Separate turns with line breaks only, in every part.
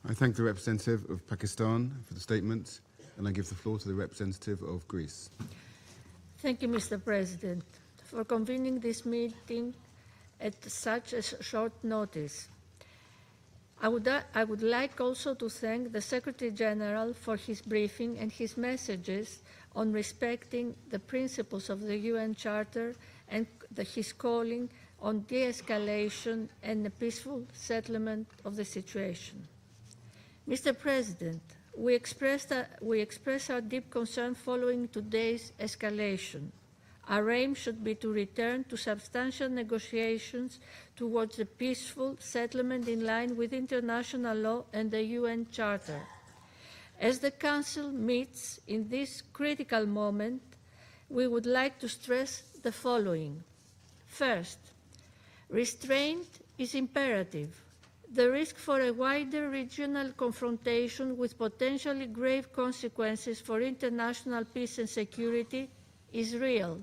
I thank the representative of Pakistan for the statement, and I give the floor to the representative of Greece.
Thank you, Mr. President, for convening this meeting at such a short notice. I would like also to thank the Secretary General for his briefing and his messages on respecting the principles of the UN Charter and his calling on de-escalation and a peaceful settlement of the situation. Mr. President, we express our deep concern following today's escalation. Our aim should be to return to substantial negotiations towards a peaceful settlement in line with international law and the UN Charter. As the Council meets in this critical moment, we would like to stress the following. First, restraint is imperative. The risk for a wider regional confrontation with potentially grave consequences for international peace and security is real.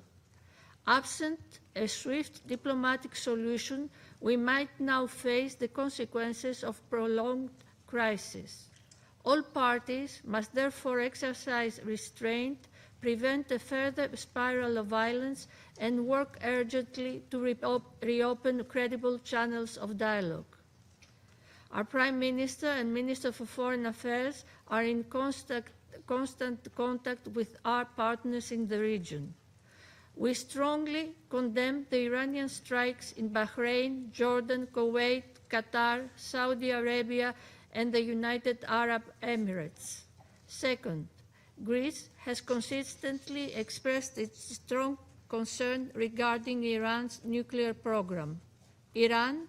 Absent a swift diplomatic solution, we might now face the consequences of prolonged crisis. All parties must therefore exercise restraint, prevent a further spiral of violence, and work urgently to reopen credible channels of dialogue. Our Prime Minister and Minister for Foreign Affairs are in constant contact with our partners in the region. We strongly condemn the Iranian strikes in Bahrain, Jordan, Kuwait, Qatar, Saudi Arabia, and the United Arab Emirates. Second, Greece has consistently expressed its strong concern regarding Iran's nuclear program. Iran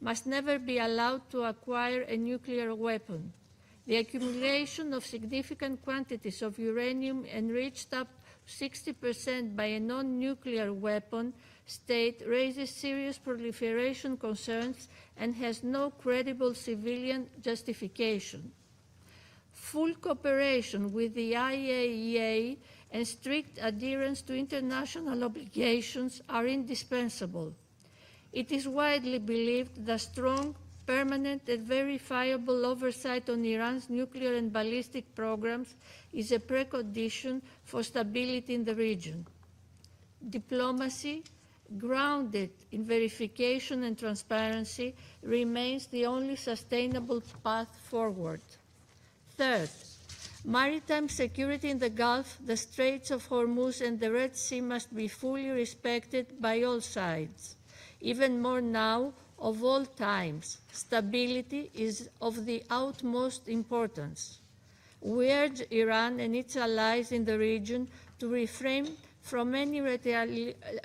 must never be allowed to acquire a nuclear weapon. The accumulation of significant quantities of uranium enriched up to 60% by a non-nuclear weapon state raises serious proliferation concerns and has no credible civilian justification. Full cooperation with the IAEA and strict adherence to international obligations are indispensable. It is widely believed that strong, permanent, and verifiable oversight on Iran's nuclear and ballistic programs is a precondition for stability in the region. Diplomacy, grounded in verification and transparency, remains the only sustainable path forward. Third, maritime security in the Gulf, the Straits of Hormuz, and the Red Sea must be fully respected by all sides. Even more now, of all times, stability is of the utmost importance. We urge Iran and its allies in the region to refrain from any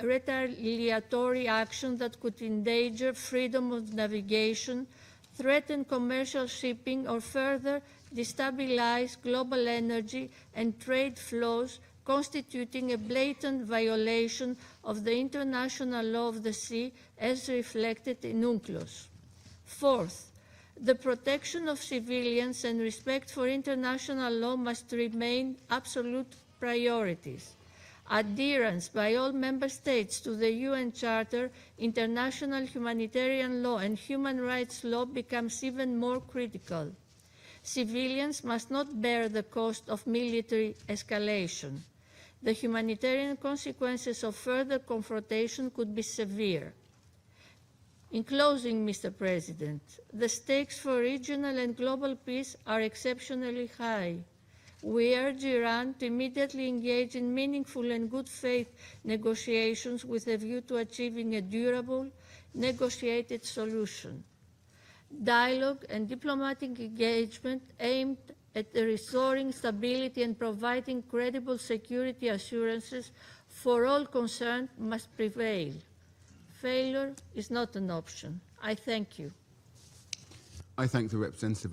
retaliatory action that could endanger freedom of navigation, threaten commercial shipping, or further destabilize global energy and trade flows, constituting a blatant violation of the international law of the sea as reflected in UNCLOS. Fourth, the protection of civilians and respect for international law must remain absolute priorities. Adherence by all member states to the UN Charter, international humanitarian law, and human rights law becomes even more critical. Civilians must not bear the cost of military escalation. The humanitarian consequences of further confrontation could be severe. In closing, Mr. President, the stakes for regional and global peace are exceptionally high. We urge Iran to immediately engage in meaningful and good faith negotiations with a view to achieving a durable, negotiated solution. Dialogue and diplomatic engagement aimed at restoring stability and providing credible security assurances for all concerned must prevail. Failure is not an option. I thank you.
I thank the representative